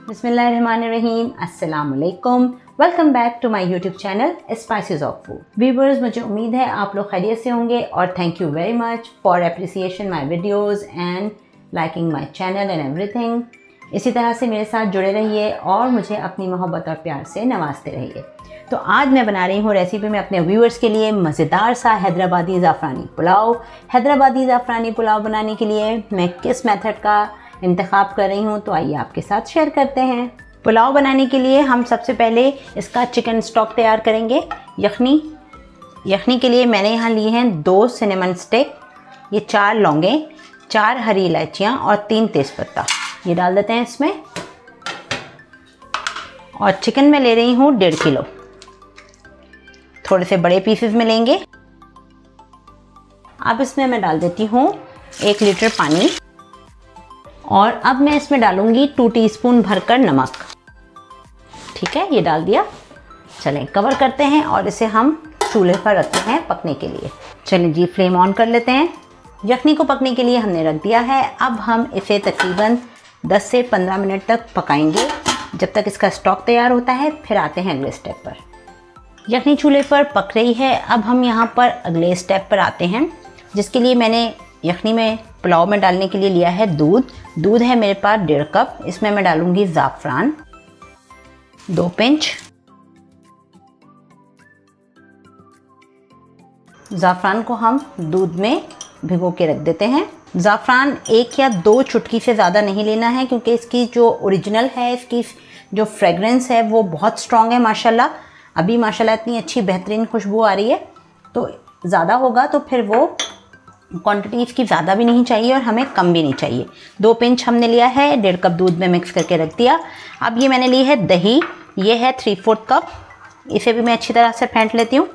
बिस्मिल्लाहिर्रहमानिर्रहीम, अस्सलाम वालेकुम। Welcome back to my YouTube channel spices of food. Viewers, मुझे उम्मीद है आप लोग खैरियत से होंगे और thank you very much for appreciation my videos and liking my channel and everything. इसी तरह से मेरे साथ जुड़े रहिए और मुझे अपनी मोहब्बत और प्यार से नवाजते रहिए। तो आज मैं बना रही हूँ रेसिपी में अपने व्यूअर्स के लिए मज़ेदार सा हैदराबादी ज़ाफ़रानी पुलाव। हैदराबादी ज़ाफ़रानी पुलाव बनाने के लिए मैं किस मेथड का इंतखाब कर रही हूँ, तो आइए आपके साथ शेयर करते हैं। पुलाव बनाने के लिए हम सबसे पहले इसका चिकन स्टॉक तैयार करेंगे। यखनी के लिए मैंने यहाँ ली हैं 2 सिनेमन स्टिक, ये 4 लौंगे, 4 हरी इलायचियाँ और 3 तेज़पत्ता, ये डाल देते हैं इसमें। और चिकन में ले रही हूँ 1.5 किलो, थोड़े से बड़े पीसेस में लेंगे। अब इसमें मैं डाल देती हूँ 1 लीटर पानी और अब मैं इसमें डालूंगी 2 टीस्पून भरकर नमक। ठीक है, ये डाल दिया। चलें कवर करते हैं और इसे हम चूल्हे पर रखते हैं पकने के लिए। चलें जी, फ्लेम ऑन कर लेते हैं। यखनी को पकने के लिए हमने रख दिया है। अब हम इसे तकरीबन 10 से 15 मिनट तक पकाएंगे, जब तक इसका स्टॉक तैयार होता है। फिर आते हैं अगले स्टेप पर। यखनी चूल्हे पर पक रही है। अब हम यहाँ पर अगले स्टेप पर आते हैं, जिसके लिए मैंने यखनी में पुलाव में डालने के लिए लिया है दूध है मेरे पास 1.5 कप। इसमें मैं डालूंगी ज़ाफ़रान 2 पिंच। ज़ाफ़रान को हम दूध में भिगो के रख देते हैं। ज़ाफ़रान 1 या 2 चुटकी से ज़्यादा नहीं लेना है, क्योंकि इसकी जो ओरिजिनल है, इसकी जो फ्रेगरेंस है वो बहुत स्ट्रॉन्ग है माशाल्लाह। अभी माशाल्लाह इतनी अच्छी बेहतरीन खुशबू आ रही है। तो ज़्यादा होगा तो फिर वो क्वांटिटी इसकी ज़्यादा भी नहीं चाहिए और हमें कम भी नहीं चाहिए। 2 पिंच हमने लिया है, 1.5 कप दूध में मिक्स करके रख दिया। अब ये मैंने ली है दही, ये है 3/4 कप। इसे भी मैं अच्छी तरह से फेंट लेती हूँ।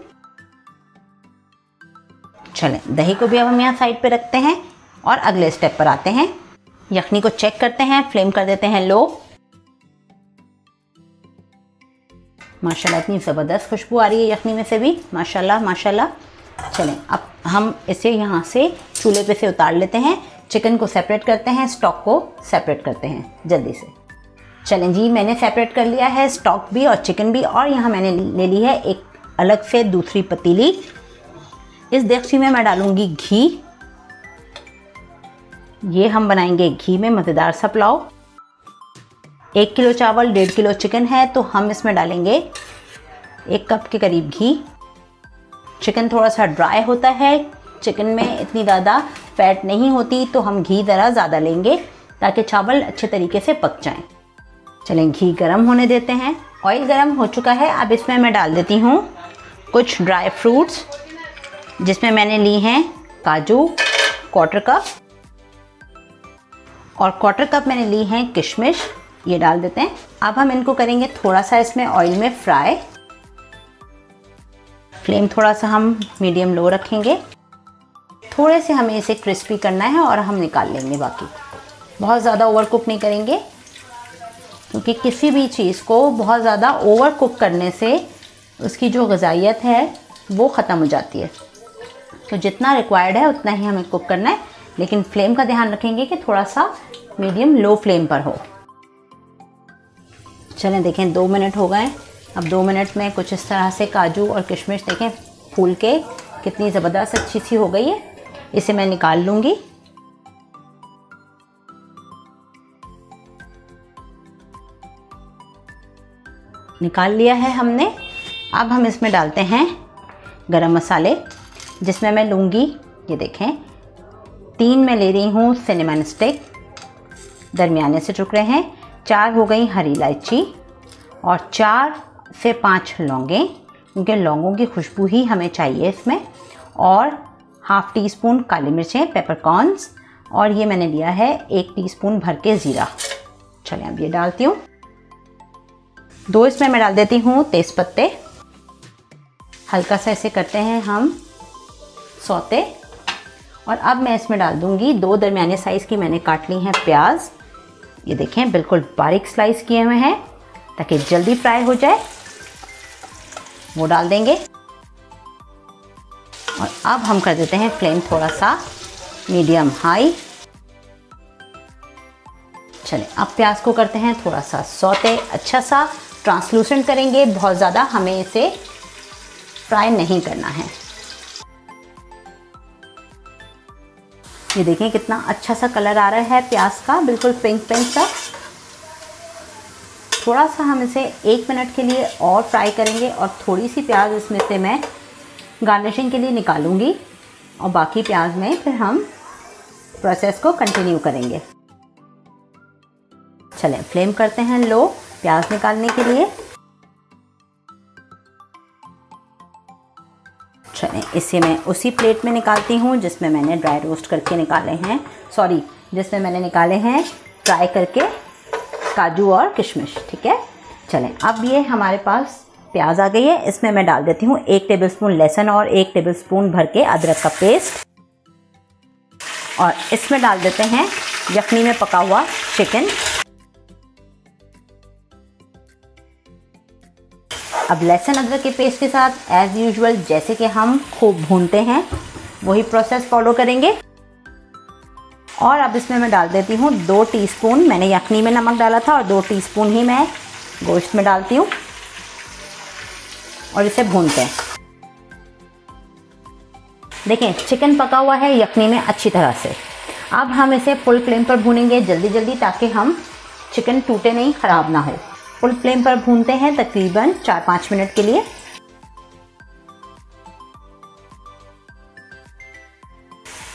चलें, दही को भी अब हम यहाँ साइड पे रखते हैं और अगले स्टेप पर आते हैं। यखनी को चेक करते हैं, फ्लेम कर देते हैं लो। माशाल्लाह इतनी ज़बरदस्त खुशबू आ रही है यखनी में से भी, माशाल्लाह माशाल्लाह। चलें, अब हम इसे यहाँ से चूल्हे पे से उतार लेते हैं। चिकन को सेपरेट करते हैं, स्टॉक को सेपरेट करते हैं जल्दी से। चलें जी, मैंने सेपरेट कर लिया है स्टॉक भी और चिकन भी। और यहाँ मैंने ले ली है एक अलग से दूसरी पतीली। इस देगची में मैं डालूंगी घी। ये हम बनाएंगे घी में मज़ेदार सा पुलाव। 1 किलो चावल 1.5 किलो चिकन है, तो हम इसमें डालेंगे 1 कप के करीब घी। चिकन थोड़ा सा ड्राई होता है, चिकन में इतनी ज़्यादा फैट नहीं होती, तो हम घी ज़रा ज़्यादा लेंगे ताकि चावल अच्छे तरीके से पक जाएं। चलें, घी गरम होने देते हैं। ऑयल गरम हो चुका है। अब इसमें मैं डाल देती हूँ कुछ ड्राई फ्रूट्स, जिसमें मैंने ली हैं काजू 1/4 कप और 1/4 कप मैंने ली हैं किशमिश, ये डाल देते हैं। अब हम इनको करेंगे थोड़ा सा इसमें ऑयल में फ्राई। फ्लेम थोड़ा सा हम मीडियम लो रखेंगे। थोड़े से हमें इसे क्रिस्पी करना है और हम निकाल लेंगे। बाकी बहुत ज़्यादा ओवर कुक नहीं करेंगे, क्योंकि किसी भी चीज़ को बहुत ज़्यादा ओवर कुक करने से उसकी जो ग़िज़ाइयत है वो ख़त्म हो जाती है। तो जितना रिक्वायर्ड है उतना ही हमें कुक करना है, लेकिन फ्लेम का ध्यान रखेंगे कि थोड़ा सा मीडियम लो फ्लेम पर हो। चलें, देखें 2 मिनट हो गए। अब 2 मिनट में कुछ इस तरह से काजू और किशमिश देखें फूल के कितनी ज़बरदस्त अच्छी सी हो गई है। इसे मैं निकाल लूँगी। निकाल लिया है हमने। अब हम इसमें डालते हैं गरम मसाले, जिसमें मैं लूँगी, ये देखें 3 मैं ले रही हूँ सिनेमन स्टिक, दरमियाने से टुकड़े हैं। 4 हो गई हरी इलायची और 4 से 5 लौंगे, क्योंकि लौंगों की खुशबू ही हमें चाहिए इसमें। और 1/2 टीस्पून काली मिर्चें पेपरकॉर्न्स, और ये मैंने लिया है 1 टीस्पून भर के ज़ीरा। चलें, अब ये डालती हूँ। 2 इसमें मैं डाल देती हूँ तेज़पत्ते। हल्का सा इसे करते हैं हम सौते। और अब मैं इसमें डाल दूँगी 2 दरमियाने साइज़ की मैंने काट ली हैं प्याज। ये देखें बिल्कुल बारीक स्लाइस किए हुए हैं, ताकि जल्दी फ्राई हो जाए। वो डाल देंगे और अब हम कर देते हैं फ्लेम थोड़ा सा मीडियम हाई। चलें अब प्याज को करते हैं थोड़ा सा सौते, अच्छा सा ट्रांसलूसेंट करेंगे, बहुत ज़्यादा हमें इसे फ्राई नहीं करना है। ये देखें कितना अच्छा सा कलर आ रहा है प्याज का, बिल्कुल पिंक पिंक सा। थोड़ा सा हम इसे 1 मिनट के लिए और फ्राई करेंगे और थोड़ी सी प्याज इसमें से मैं गार्निशिंग के लिए निकालूंगी और बाकी प्याज में फिर हम प्रोसेस को कंटिन्यू करेंगे। चलें फ्लेम करते हैं लो प्याज निकालने के लिए। चलें इसे मैं उसी प्लेट में निकालती हूँ जिसमें मैंने ड्राई रोस्ट करके निकाले हैं, जिसमें मैंने निकाले हैं फ्राई करके काजू और किशमिश। ठीक है, चलें अब ये हमारे पास प्याज आ गई है, इसमें मैं डाल देती हूँ 1 टेबलस्पून लहसुन और 1 टेबलस्पून भर के अदरक का पेस्ट और इसमें डाल देते हैं यखनी में पका हुआ चिकन। अब लहसुन अदरक के पेस्ट के साथ एज यूजुअल जैसे कि हम खूब भूनते हैं वही प्रोसेस फॉलो करेंगे। और अब इसमें मैं डाल देती हूँ 2 टीस्पून, मैंने यखनी में नमक डाला था और 2 टीस्पून ही मैं गोश्त में डालती हूँ और इसे भूनते हैं। देखें चिकन पका हुआ है यखनी में अच्छी तरह से। अब हम इसे फुल फ्लेम पर भूनेंगे जल्दी जल्दी ताकि हम चिकन टूटे नहीं, ख़राब ना हो। फुल फ्लेम पर भूनते हैं तकरीबन 4-5 मिनट के लिए।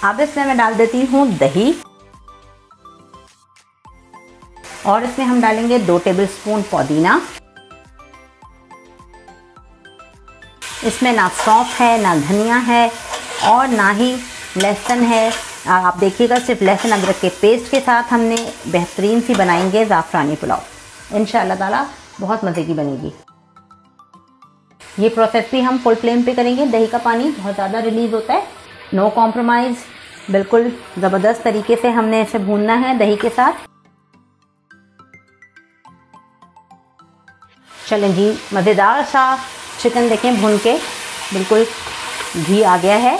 अब इसमें मैं डाल देती हूँ दही और इसमें हम डालेंगे 2 टेबलस्पून पुदीना। इसमें ना सौंफ है, ना धनिया है और ना ही लहसुन है। आप देखिएगा सिर्फ लहसुन अदरक के पेस्ट के साथ हमने बेहतरीन सी बनाएंगे ज़ाफ़रानी पुलाव। इंशाअल्लाह ताला बहुत मज़े की बनेगी। ये प्रोसेस भी हम फुल फ्लेम पे करेंगे। दही का पानी बहुत ज़्यादा रिलीज़ होता है, नो कॉम्प्रोमाइज़, बिल्कुल ज़बरदस्त तरीके से हमने इसे भूनना है दही के साथ। चलें जी, मज़ेदार सा चिकन देखें भून के बिल्कुल घी आ गया है,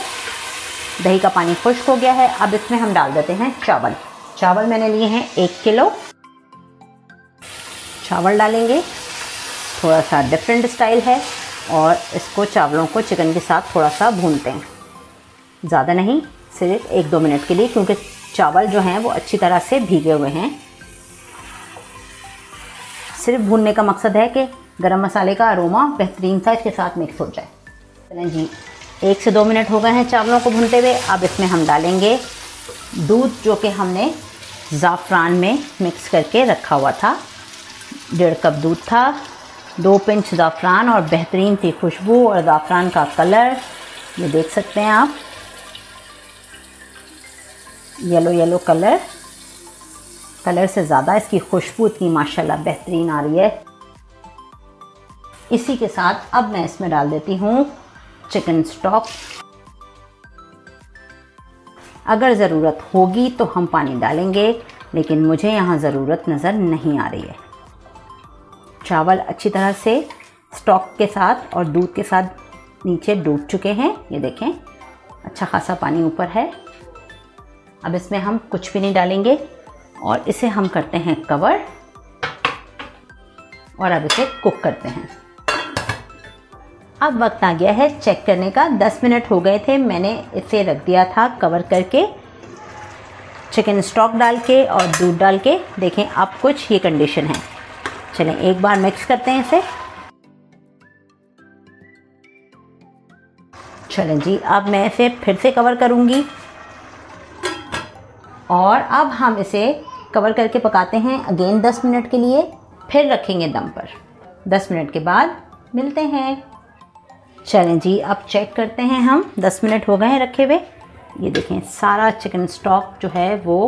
दही का पानी खुश्क हो गया है। अब इसमें हम डाल देते हैं चावल। चावल मैंने लिए हैं 1 किलो। चावल डालेंगे, थोड़ा सा डिफरेंट स्टाइल है और इसको चावलों को चिकन के साथ थोड़ा सा भूनते हैं, ज़्यादा नहीं, सिर्फ 1-2 मिनट के लिए, क्योंकि चावल जो हैं वो अच्छी तरह से भीगे हुए हैं। सिर्फ भूनने का मकसद है कि गरम मसाले का अरोमा बेहतरीन सा इसके साथ मिक्स हो जाए। चलें जी, 1 से 2 मिनट हो गए हैं चावलों को भूनते हुए। अब इसमें हम डालेंगे दूध जो कि हमने ज़ाफ़रान में मिक्स करके रखा हुआ था। 1.5 कप दूध था, 2 पिंच ज़ाफ़रान और बेहतरीन सी खुशबू और ज़ाफ़रान का कलर ये देख सकते हैं आप, येलो येलो कलर से ज़्यादा इसकी खुशबू इतनी माशाल्लाह बेहतरीन आ रही है। इसी के साथ अब मैं इसमें डाल देती हूँ चिकन स्टॉक। अगर ज़रूरत होगी तो हम पानी डालेंगे, लेकिन मुझे यहाँ ज़रूरत नज़र नहीं आ रही है। चावल अच्छी तरह से स्टॉक के साथ और दूध के साथ नीचे डूब चुके हैं, ये देखें अच्छा खासा पानी ऊपर है। अब इसमें हम कुछ भी नहीं डालेंगे और इसे हम करते हैं कवर और अब इसे कुक करते हैं। अब वक्त आ गया है चेक करने का। 10 मिनट हो गए थे, मैंने इसे रख दिया था कवर करके, चिकन स्टॉक डाल के और दूध डाल के। देखें अब कुछ ये कंडीशन है। चलें एक बार मिक्स करते हैं इसे। चलें जी, अब मैं इसे फिर से कवर करूँगी और अब हम इसे कवर करके पकाते हैं अगेन 10 मिनट के लिए, फिर रखेंगे दम पर। 10 मिनट के बाद मिलते हैं। चलें जी, अब चेक करते हैं हम। 10 मिनट हो गए हैं रखे हुए। ये देखें सारा चिकन स्टॉक जो है वो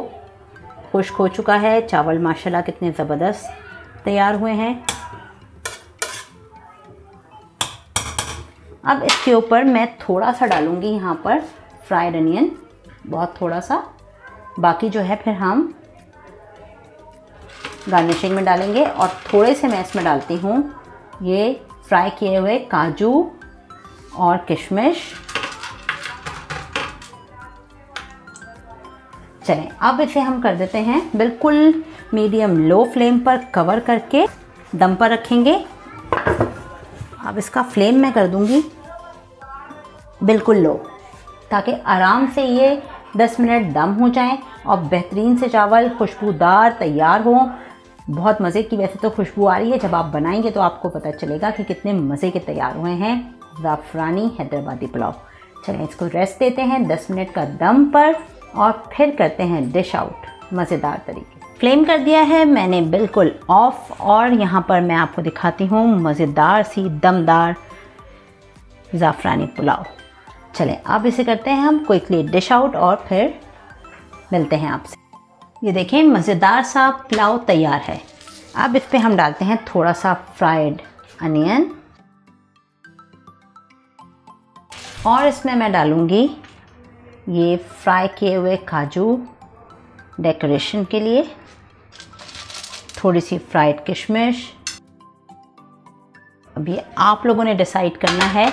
खुश्क हो चुका है। चावल माशाल्लाह कितने ज़बरदस्त तैयार हुए हैं। अब इसके ऊपर मैं थोड़ा सा डालूँगी यहाँ पर फ्राइड अनियन, बहुत थोड़ा सा। बाकी जो है फिर हम गार्निशिंग में डालेंगे और थोड़े से मैं इसमें डालती हूँ ये फ्राई किए हुए काजू और किशमिश। चलें अब इसे हम कर देते हैं बिल्कुल मीडियम लो फ्लेम पर कवर करके दम पर रखेंगे। अब इसका फ्लेम मैं कर दूंगी बिल्कुल लो, ताकि आराम से ये 10 मिनट दम हो जाएं और बेहतरीन से चावल खुशबूदार तैयार हों। बहुत मज़े की वैसे तो खुशबू आ रही है, जब आप बनाएंगे तो आपको पता चलेगा कि कितने मज़े के तैयार हुए हैं ज़ाफ़रानी हैदराबादी पुलाव। चलें इसको रेस्ट देते हैं 10 मिनट का दम पर और फिर करते हैं डिश आउट मज़ेदार तरीके से। फ्लेम कर दिया है मैंने बिल्कुल ऑफ और यहाँ पर मैं आपको दिखाती हूँ मज़ेदार सी दमदार ज़ाफ़रानी पुलाव। चलें अब इसे करते हैं हम क्विकली डिश आउट और फिर मिलते हैं आपसे। ये देखें मज़ेदार सा पुलाव तैयार है। अब इस पे हम डालते हैं थोड़ा सा फ्राइड अनियन और इसमें मैं डालूँगी ये फ्राई किए हुए काजू डेकोरेशन के लिए, थोड़ी सी फ्राइड किशमिश। अभी आप लोगों ने डिसाइड करना है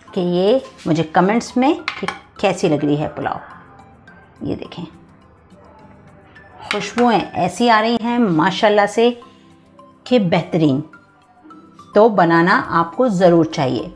कि ये मुझे कमेंट्स में कि कैसी लग रही है पुलाव। ये देखें खुशबुएं ऐसी आ रही हैं माशाल्लाह से कि बेहतरीन। तो बनाना आपको ज़रूर चाहिए।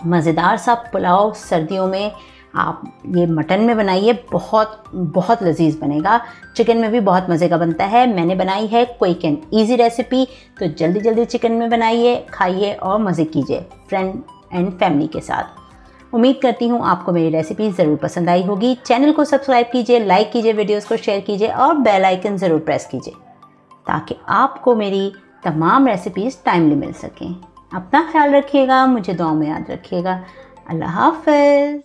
मज़ेदार सा पुलाव सर्दियों में आप ये मटन में बनाइए, बहुत बहुत लजीज बनेगा। चिकन में भी बहुत मज़े का बनता है। मैंने बनाई है क्विक एंड ईजी रेसिपी, तो जल्दी जल्दी चिकन में बनाइए, खाइए और मज़े कीजिए फ्रेंड एंड फैमिली के साथ। उम्मीद करती हूँ आपको मेरी रेसिपी ज़रूर पसंद आई होगी। चैनल को सब्सक्राइब कीजिए, लाइक कीजिए, वीडियोस को शेयर कीजिए और बेल आइकन ज़रूर प्रेस कीजिए ताकि आपको मेरी तमाम रेसिपीज़ टाइमली मिल सकें। अपना ख्याल रखिएगा, मुझे दुआ में याद रखिएगा। अल्लाह हाफ़िज़।